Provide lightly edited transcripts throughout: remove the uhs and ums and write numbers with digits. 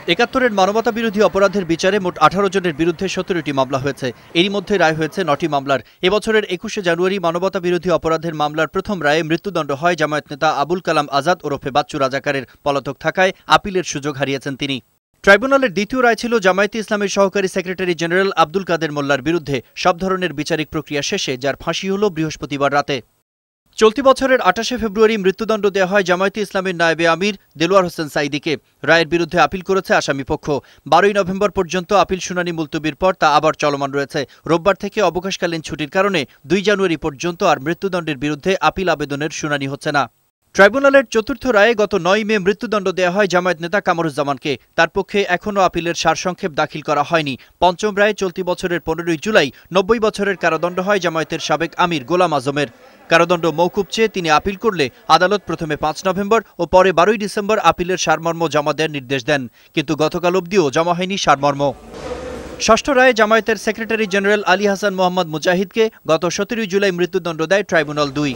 ৭১-এর মানবতা বিরোধী অপরাধের বিচারে মোট ১৮ জনের বিরুদ্ধে ১৭টি মামলা হয়েছে। এরই মধ্যে রায় হয়েছে ৯টি মামলার। এবছরের ২১শে জানুয়ারি মানবতা বিরোধী অপরাধের মামলার প্রথম রায়ে মৃত্যুদণ্ড হয় জামায়াত নেতা আবুল কালাম আজাদ ওরফে বাচ্চু রাজাকারের। পলাতক থাকায় আপিলের সুযোগ হারিয়েছেন তিনি। ট্রাইব্যুনালের দ্বিতীয় রায় ছিল জামায়াতে ইসলামের সহকারী সেক্রেটারি জেনারেল আব্দুল কাদের মোল্লার বিরুদ্ধে সব ধরনের বিচারিক প্রক্রিয়া শেষে, যার ফাঁসি হল বৃহস্পতিবার রাতে। চলতি বছরের ২৮শে ফেব্রুয়ারি মৃত্যুদণ্ড দেওয়া হয় জামায়াতে ইসলামের নায়েবে আমির দেলোয়ার হোসেন সাঈদীকে। রায়ের বিরুদ্ধে আপিল করেছে আসামিপক্ষ। ১২ই নভেম্বর পর্যন্ত আপিল শুনানি মুলতবির পর তা আবার চলমান রয়েছে। রোববার থেকে অবকাশকালীন ছুটির কারণে ২ জানুয়ারি পর্যন্ত আর মৃত্যুদণ্ডের বিরুদ্ধে আপিল আবেদনের শুনানি হচ্ছে না। ট্রাইব্যুনালের চতুর্থ রায়ে গত ৯ মে মৃত্যুদণ্ড দেওয়া হয় জামায়াত নেতা কামরুজ্জামানকে। তার পক্ষে এখনও আপিলের সারসংক্ষেপ দাখিল করা হয়নি। পঞ্চম রায়ে চলতি বছরের ১৫ই জুলাই ৯০ বছরের কারাদণ্ড হয় জামায়াতের সাবেক আমির গোলাম আজমের। কারাদণ্ড মওকুফ চেয়ে তিনি আপিল করলে আদালত প্রথমে ৫ নভেম্বর ও পরে ১২ই ডিসেম্বর আপিলের সারমর্ম জমা দেওয়ার নির্দেশ দেন, কিন্তু গতকাল অবধিও জমা হয়নি সারমর্ম। ষষ্ঠ রায়ে জামায়াতের সেক্রেটারি জেনারেল আলী হাসান মোহাম্মদ মুজাহিদকে গত ১৭ই জুলাই মৃত্যুদণ্ড দেয় ট্রাইব্যুনাল ২।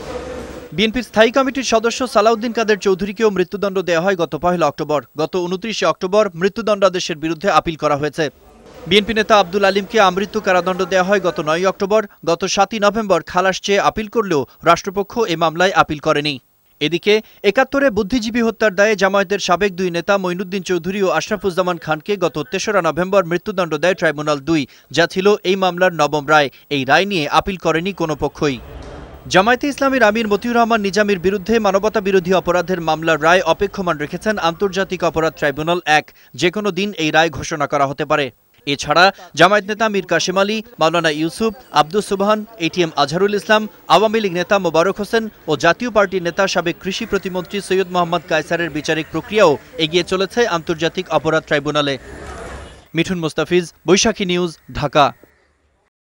বিএনপির স্থায়ী কমিটির সদস্য সালাউদ্দিন কাদের চৌধুরীকেও মৃত্যুদণ্ড দেওয়া হয় গত ১ অক্টোবর। গত ২৯শে অক্টোবর মৃত্যুদণ্ডাদেশের বিরুদ্ধে আপিল করা হয়েছে। বিএনপি নেতা আব্দুল আলিমকে আমৃত্যু কারাদণ্ড দেওয়া হয় গত ৯ অক্টোবর। গত ৭ই নভেম্বর খালাস চেয়ে আপিল করলেও রাষ্ট্রপক্ষ এ মামলায় আপিল করেনি। এদিকে ৭১-এ বুদ্ধিজীবী হত্যার দায়ে জামায়াতের সাবেক ২ নেতা মঈনুদ্দিন চৌধুরী ও আশরাফুজ্জামান খানকে গত ৩রা নভেম্বর মৃত্যুদণ্ড দেয় ট্রাইব্যুনাল ২, যা ছিল এই মামলার নবম রায়। এই রায় নিয়ে আপিল করেনি কোনো পক্ষই। জামায়াতে ইসলামীর আমির মতিউর রহমান নিজামীর বিরুদ্ধে মানবতা বিরোধী অপরাধের মামলার রায় অপেক্ষমান রেখেছেন আন্তর্জাতিক অপরাধ ট্রাইব্যুনাল ১। যে কোনো দিন এই রায় ঘোষণা করা হতে পারে। এছাড়া জামায়াত নেতা মীর কাশেম আলী, মাওলানা ইউসুফ, আব্দুস সুবহান, এটিএম আজহারুল ইসলাম, আওয়ামী লীগ নেতা মোবারক হোসেন ও জাতীয় পার্টির নেতা সাবেক কৃষি প্রতিমন্ত্রী সৈয়দ মোহাম্মদ কায়সারের বিচারিক প্রক্রিয়াও এগিয়ে চলেছে আন্তর্জাতিক অপরাধ ট্রাইব্যুনালে। মিঠুন মুস্তাফিজ, বৈশাখী নিউজ, ঢাকা।